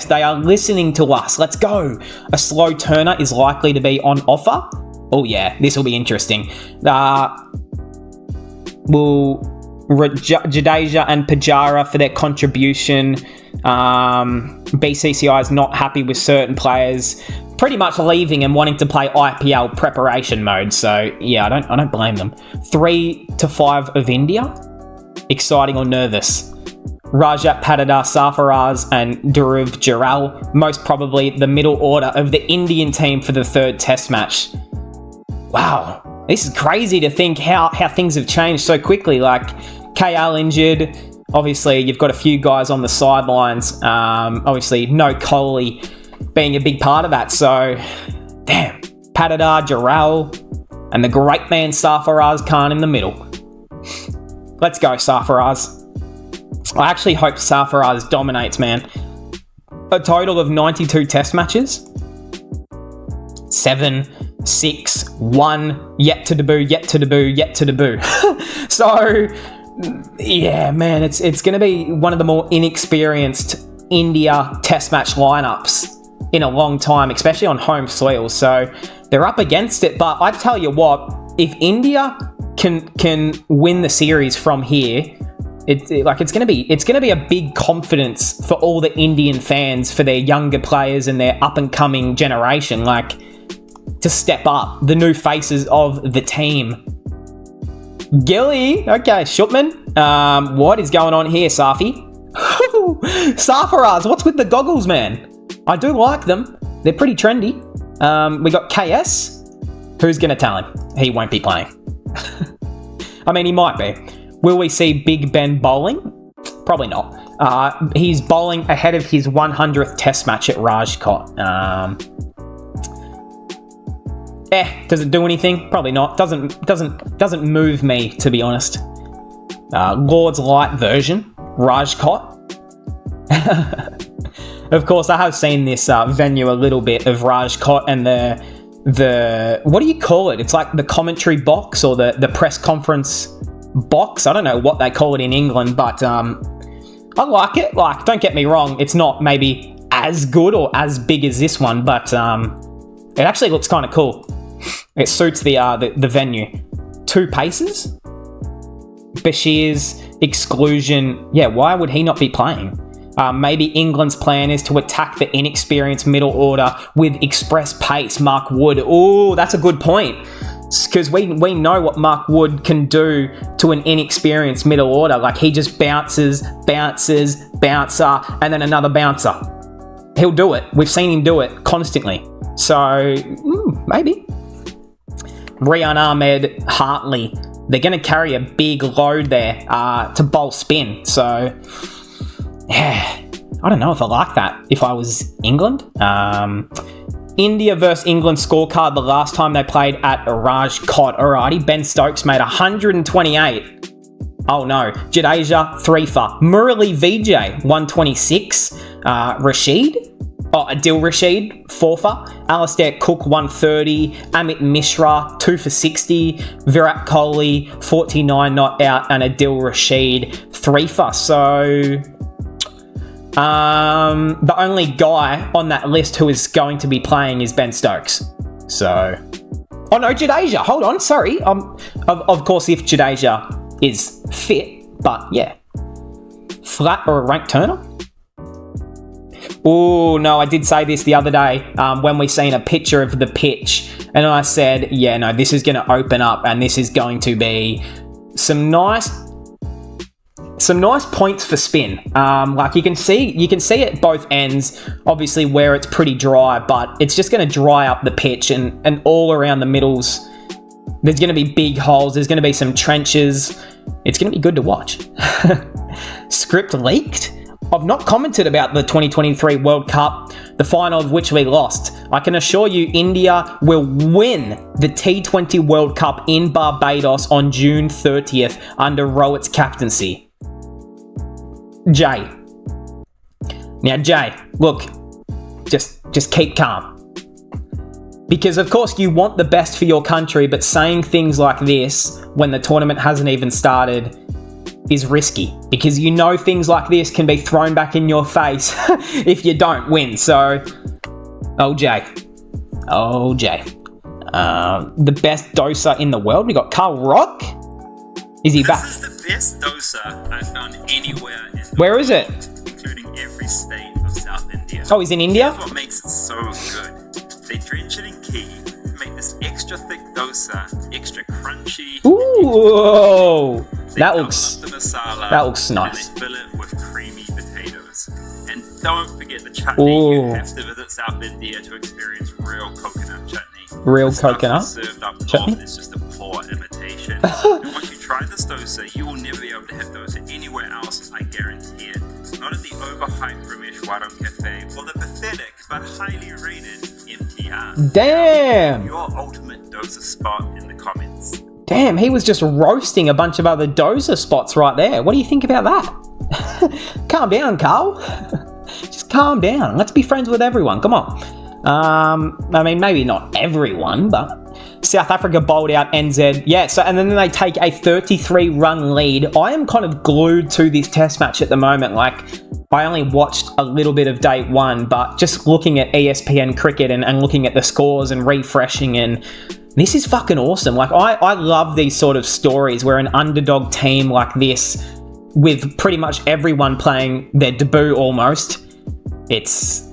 they are listening to us. Let's go. A slow turner is likely to be on offer. Oh yeah, this will be interesting. Jadeja and Pujara for their contribution. BCCI is not happy with certain players pretty much leaving and wanting to play IPL preparation mode. So yeah, I don't blame them. 3 to 5 of India. Exciting or nervous? Rajat Patidar, Sarfaraz and Dhruv Jural, most probably the middle order of the Indian team for the third test match. Wow, this is crazy to think how things have changed so quickly. Like, KL injured. Obviously, you've got a few guys on the sidelines. Obviously, no Kohli being a big part of that. So, damn. Patidar, Jural, and the great man Sarfaraz Khan in the middle. Let's go, Sarfaraz. I actually hope Sarfaraz dominates, man. A total of 92 test matches. 7, 6, 1, yet to debut. So, yeah, man, it's going to be one of the more inexperienced India test match lineups in a long time, especially on home soil. So they're up against it. But I tell you what, if India can win the series from here, it's going to be a big confidence for all the Indian fans, for their younger players and their up and coming generation, like, to step up, the new faces of the team. Gilly, okay, Shupman. What is going on here, Safi? Sarfaraz, what's with the goggles, man? I do like them. They're pretty trendy. We got KS. Who's going to tell him he won't be playing? I mean, he might be. Will we see Big Ben bowling? Probably not. He's bowling ahead of his 100th test match at Rajkot. Does it do anything? Probably not. Doesn't move me, to be honest. Lord's Light version, Rajkot. Of course, I have seen this venue a little bit of Rajkot and the what do you call it? It's like the commentary box or the press conference box. I don't know what they call it in England, but I like it. Like, don't get me wrong, it's not maybe as good or as big as this one, but it actually looks kind of cool. It suits the venue. 2 paces. Bashir's exclusion. Yeah, why would he not be playing? Maybe England's plan is to attack the inexperienced middle order with express pace. Mark Wood. Oh, that's a good point. Because we know what Mark Wood can do to an inexperienced middle order. Like, he just bouncer, and then another bouncer. He'll do it. We've seen him do it constantly. So, maybe. Rian Ahmed, Hartley. They're going to carry a big load there to bowl spin. So, yeah, I don't know if I like that if I was England. India versus England scorecard the last time they played at Rajkot. Alrighty, Ben Stokes made 128. Oh no, Jadeja 3 for. Murali Vijay 126. Adil Rashid 4 for. Alistair Cook 130. Amit Mishra 2 for 60. Virat Kohli 49 not out, and Adil Rashid 3 for. So the only guy on that list who is going to be playing is Ben Stokes. So, oh no, Jadeja. Hold on, sorry. Of course, if Jadeja is fit, but yeah. Flat or a rank turner? Oh, no, I did say this the other day when we seen a picture of the pitch. And I said, yeah, no, this is going to open up and this is going to be some nice points for spin. Like you can see at both ends, obviously where it's pretty dry, but it's just going to dry up the pitch and all around the middles. There's going to be big holes. There's going to be some trenches. It's going to be good to watch. Script leaked? I've not commented about the 2023 World Cup, the final of which we lost. I can assure you India will win the T20 World Cup in Barbados on June 30th under Rohit's captaincy. Jay. Now, Jay, look, just keep calm. Because, of course, you want the best for your country, but saying things like this when the tournament hasn't even started is risky. Because you know things like this can be thrown back in your face if you don't win. So, oh, Jay. The best doser in the world? We got Clarke. Is he back? This is the best dosa I've found anywhere in the Where is it? including every state of South India. Oh, he's in India? Here's what makes it so good. They drench it in ghee, make this extra thick dosa, extra crunchy. Ooh, They that double looks up the masala, that looks nice. And they fill it with creamy potatoes. And don't forget the chutney. Ooh. You have to visit South India to experience real coconut chutney. Real The stuff coconut that's served up chutney? north is just a poor imitation. And once you try this dosa, you will never be able to have dosa anywhere else, I guarantee it. Not at the overhyped Ramesh Waram Cafe or the pathetic but highly rated MTR. Damn. Your ultimate dosa spot in the comments. Damn, he was just roasting a bunch of other dozer spots right there. What do you think about that? Calm down, Carl. Just calm down. Let's be friends with everyone. Come on. I mean, maybe not everyone, but South Africa bowled out NZ. Yeah, so and then they take a 33-run lead. I am kind of glued to this test match at the moment. Like, I only watched a little bit of day one, but just looking at ESPN cricket and looking at the scores and refreshing, and this is fucking awesome. Like, I love these sort of stories where an underdog team like this, with pretty much everyone playing their debut almost, it's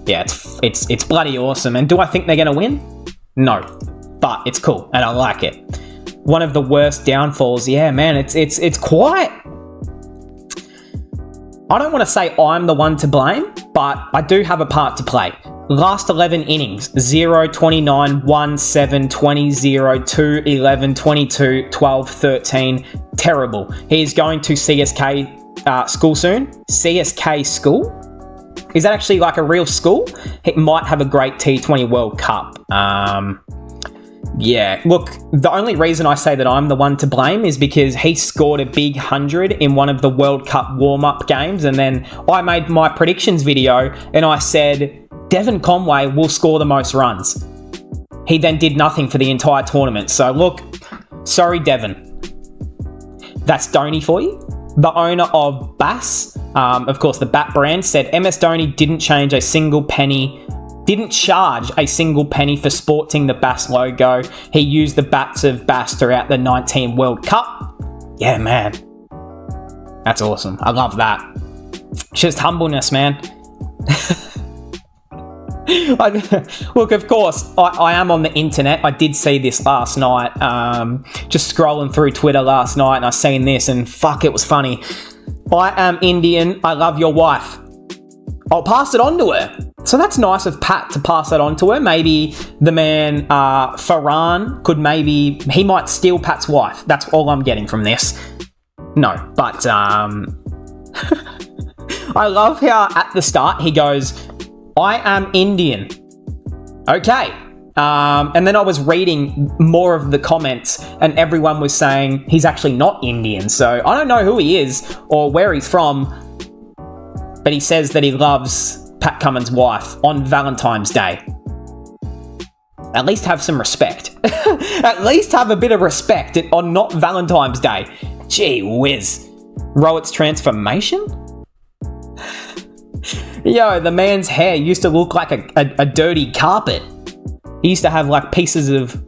bloody awesome. And do I think they're going to win? No. But it's cool, and I like it. One of the worst downfalls, yeah, man, it's quite... I don't want to say I'm the one to blame, but I do have a part to play. Last 11 innings, 0, 29, 1, 7, 20, 0, 2, 11, 22, 12, 13. Terrible. He's going to CSK school soon. CSK school? Is that actually like a real school? He might have a great T20 World Cup. Yeah, look, the only reason I say that I'm the one to blame is because he scored a big 100 in one of the World Cup warm-up games, and then I made my predictions video and I said Devon Conway will score the most runs. He then did nothing for the entire tournament. So look, sorry Devon. That's Dhoni for you. The owner of Bass, of course the bat brand, said MS Dhoni didn't charge a single penny for sporting the Bass logo. He used the bats of Bass throughout the 19 World Cup. Yeah, man. That's awesome. I love that. Just humbleness, man. Look, of course, I am on the internet. I did see this last night. Just scrolling through Twitter last night, and I seen this, and fuck, it was funny. I am Indian. I love your wife. I'll pass it on to her. So that's nice of Pat to pass that on to her. Maybe the man, Farhan, he might steal Pat's wife. That's all I'm getting from this. No, but, I love how at the start he goes, I am Indian. Okay. And then I was reading more of the comments and everyone was saying he's actually not Indian. So I don't know who he is or where he's from, but he says that he loves Pat Cummins' wife on Valentine's Day. At least have some respect. At least have a bit of respect on not Valentine's Day. Gee whiz. Rohit's transformation? Yo, the man's hair used to look like a dirty carpet. He used to have like pieces of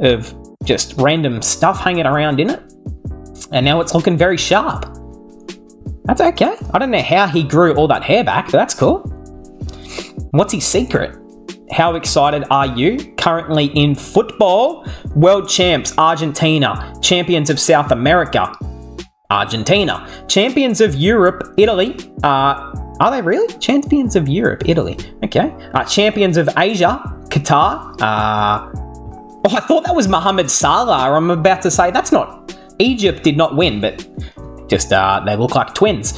just random stuff hanging around in it. And now it's looking very sharp. That's okay. I don't know how he grew all that hair back, but that's cool. What's his secret? How excited are you? Currently in football, world champs, Argentina. Champions of South America, Argentina. Champions of Europe, Italy. Are they really? Champions of Europe, Italy. Okay. Champions of Asia, Qatar. I thought that was Mohamed Salah. I'm about to say that's not. Egypt did not win, but just they look like twins.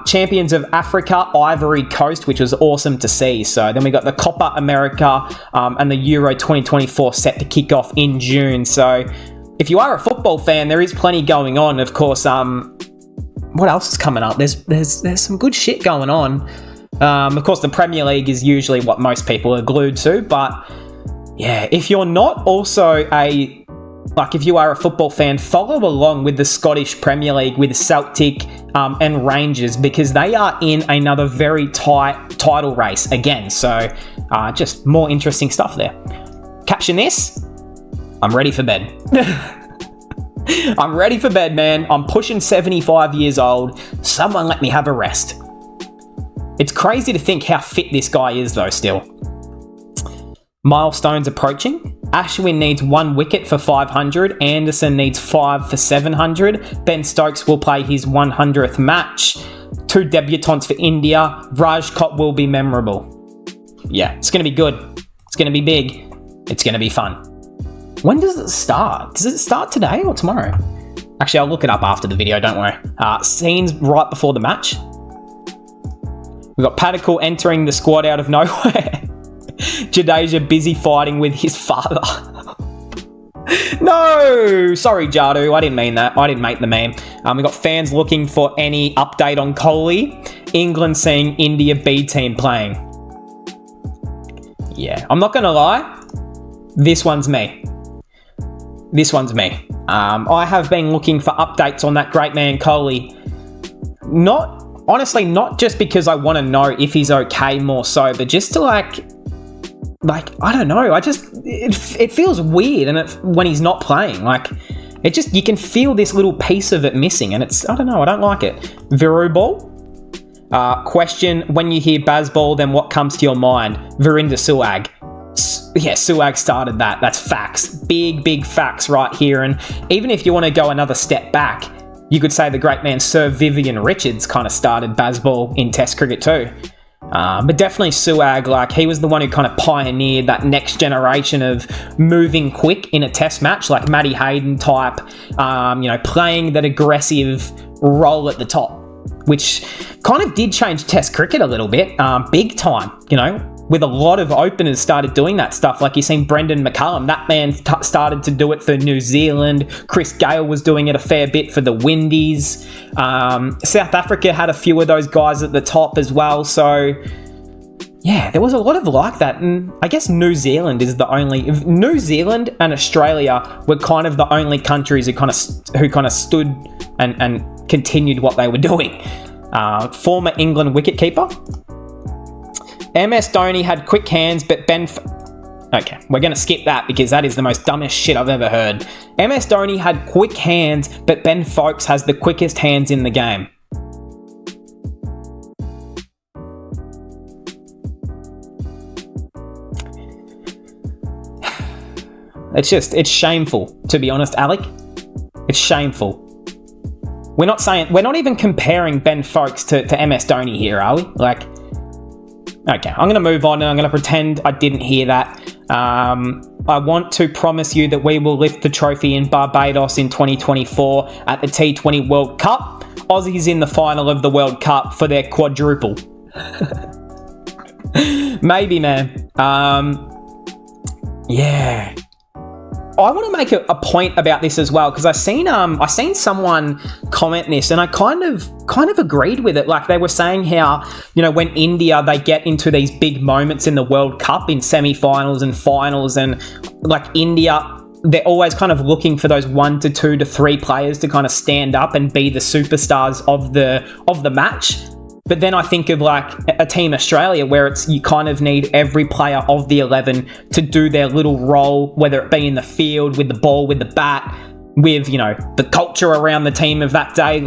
Champions of Africa, Ivory Coast, which was awesome to see. So then we got the Copa America and the Euro 2024 set to kick off in June. So if you are a football fan, there is plenty going on. Of course, what else is coming up? There's some good shit going on. Of course, the Premier League is usually what most people are glued to. But yeah, if you're not also if you are a football fan, follow along with the Scottish Premier League with Celtic and Rangers, because they are in another very tight title race again. So just more interesting stuff there. Caption this: I'm ready for bed. I'm ready for bed, man. I'm pushing 75 years old. Someone let me have a rest. It's crazy to think how fit this guy is, though, still. Milestones approaching. Ashwin needs 1 wicket for 500. Anderson needs 5 for 700. Ben Stokes will play his 100th match. 2 debutants for India. Rajkot will be memorable. Yeah, it's going to be good. It's going to be big. It's going to be fun. When does it start? Does it start today or tomorrow? Actually, I'll look it up after the video, don't worry. Scenes right before the match. We've got Padikkal entering the squad out of nowhere. Jadeja busy fighting with his father. No! Sorry, Jadu. I didn't mean that. I didn't make the meme. We got fans looking for any update on Kohli. England seeing India B team playing. Yeah, I'm not going to lie. This one's me. This one's me. I have been looking for updates on that great man Kohli. Honestly, not just because I want to know if he's okay more so, but just to like I don't know. It feels weird, and when he's not playing, you can feel this little piece of it missing, and I don't know. I don't like it. Viru ball. Question: when you hear Baz ball, then what comes to your mind? Virinder Suag. Yeah, Suag started that. That's facts. Big facts right here. And even if you want to go another step back, you could say the great man Sir Vivian Richards kind of started Bazball in Test cricket too. But definitely Suag, he was the one who kind of pioneered that next generation of moving quick in a Test match, like Matty Hayden type, playing that aggressive role at the top, which kind of did change Test cricket a little bit, big time, with a lot of openers started doing that stuff. Like you've seen Brendan McCullum, that man started to do it for New Zealand. Chris Gale was doing it a fair bit for the Windies. South Africa had a few of those guys at the top as well. So yeah, there was a lot of like that. And I guess New Zealand New Zealand and Australia were kind of the only countries who kind of stood and continued what they were doing. Former England wicketkeeper. MS Dhoni had quick hands, but Okay, we're going to skip that because that is the most dumbest shit I've ever heard. MS Dhoni had quick hands, but Ben Foakes has the quickest hands in the game. It's shameful, to be honest, Alec. It's shameful. We're not even comparing Ben Foakes to MS Dhoni here, are we? Okay, I'm going to move on and I'm going to pretend I didn't hear that. I want to promise you that we will lift the trophy in Barbados in 2024 at the T20 World Cup. Aussies in the final of the World Cup for their quadruple. Maybe, man. Yeah. I want to make a point about this as well, because I seen someone comment this and I kind of agreed with it. Like they were saying how, when India, they get into these big moments in the World Cup in semi-finals and finals, and like India, they're always kind of looking for those 1 to 2 to 3 players to kind of stand up and be the superstars of the match. But then I think of like a Team Australia where you kind of need every player of the 11 to do their little role, whether it be in the field, with the ball, with the bat, with, the culture around the team of that day.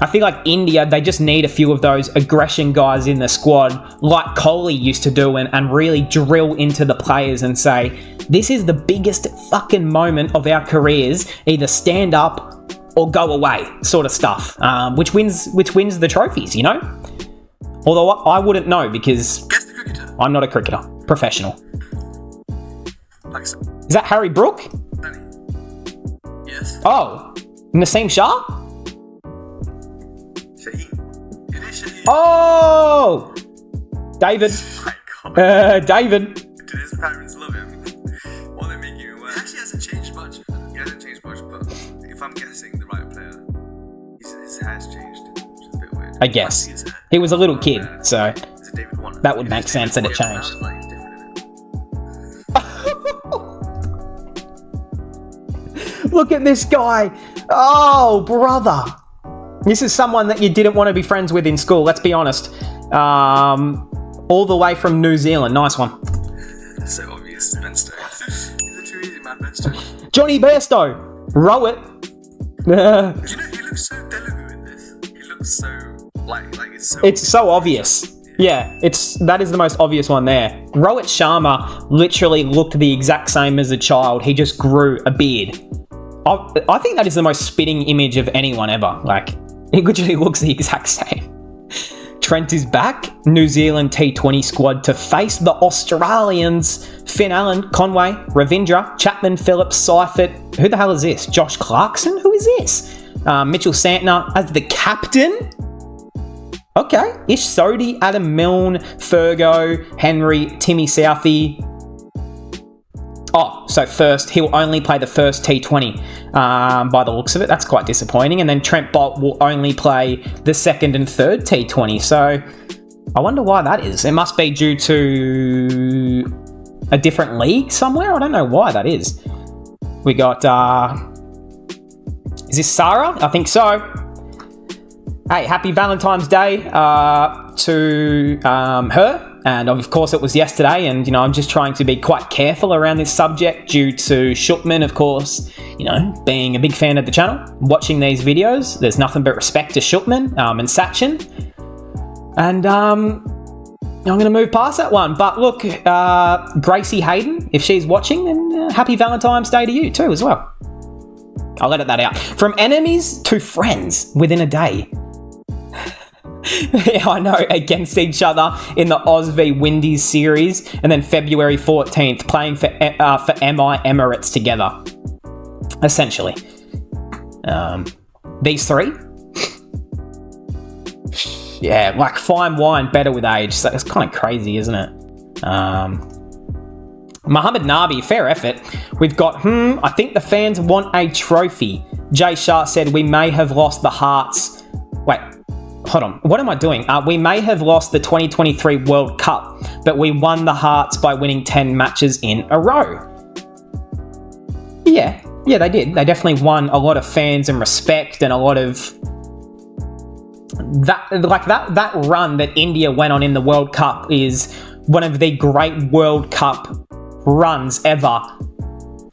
I feel like India, they just need a few of those aggression guys in the squad, like Kohli used to do, and really drill into the players and say, this is the biggest fucking moment of our careers. Either stand up or go away, sort of stuff. Which wins the trophies, you know? Although I wouldn't know because Guess the cricketer. I'm not a cricketer, professional. Like I said, Is that Harry Brook? yes. Oh, Naseem Shah? Shaheen. It is Shaheen. Oh, David. My God. David. Did his parents love him? Or they make you aware? He actually hasn't changed much. He hasn't changed much, but if I'm guessing the right player, his hair's changed, which is a bit weird. I guess. He was a little kid, so Is it David Warner? that would make sense that it Yeah, changed. but now it's like different, Look at this guy. Oh, brother. This is someone that you didn't want to be friends with in school, let's be honest. All the way from New Zealand. Nice one. isn't it? So obvious. Ben Stokes. Is it too easy, man? Ben Stokes. Johnny Bairstow. Row it. Do you know he looks so Telugu in this? He looks so like it's so. It's so obvious. Yeah, that is the most obvious one there. Rohit Sharma literally looked the exact same as a child. He just grew a beard. I think that is the most spitting image of anyone ever. Like, he literally looks the exact same. Trent is back. New Zealand T20 squad to face the Australians. Finn Allen, Conway, Ravindra, Chapman, Phillips, Seifert. Who the hell is this? Josh Clarkson? Who is this? Mitchell Santner as the captain. Okay. Ish Sodhi, Adam Milne, Fergo, Henry, Timmy Southey. Oh, so first, he'll only play the first T20 by the looks of it. That's quite disappointing. And then Trent Bolt will only play the second and third T20. So I wonder why that is. It must be due to a different league somewhere. I don't know why that is. We got, is this Sarah? I think so. Hey, happy Valentine's Day to her. And of course, it was yesterday. And, you know, I'm just trying to be quite careful around this subject due to Shupman, of course, you know, being a big fan of the channel, watching these videos. There's nothing but respect to Shupman and Sachin. And I'm going to move past that one. But look, Gracie Hayden, if she's watching, then happy Valentine's Day to you too as well. I'll edit that out. From enemies to friends within a day. Yeah, I know, against each other in the Oz v Windies series, and then February 14th playing for MI Emirates together. Essentially, these three, yeah, like fine wine, better with age. So it's kind of crazy, isn't it? Mohammed Nabi, fair effort. We've got, I think the fans want a trophy. Jay Shah said we may have lost the hearts. Wait. Hold on, what am I doing? We may have lost the 2023 World Cup, but we won the hearts by winning 10 matches in a row. Yeah, they did. They definitely won a lot of fans and respect and a lot of that run that India went on in the World Cup is one of the great World Cup runs ever.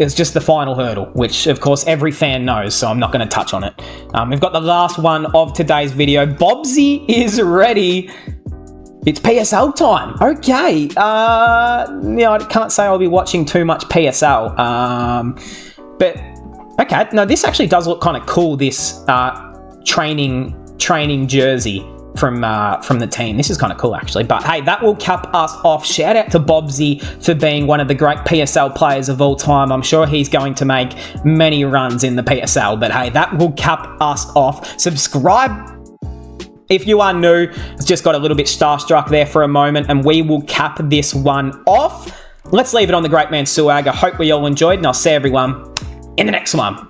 It's just the final hurdle, which of course every fan knows, so I'm not going to touch on it. We've got the last one of today's video. Bobsy is ready. It's PSL time. Okay. I can't say I'll be watching too much PSL. But okay, no, this actually does look kind of cool. This training jersey from the team. This is kind of cool, actually. But hey, that will cap us off. Shout out to Bobsy for being one of the great PSL players of all time. I'm sure he's going to make many runs in the PSL. But hey, that will cap us off. Subscribe if you are new. It's just got a little bit starstruck there for a moment, and we will cap this one off. Let's leave it on the great man Suag. I hope we all enjoyed, and I'll see everyone in the next one.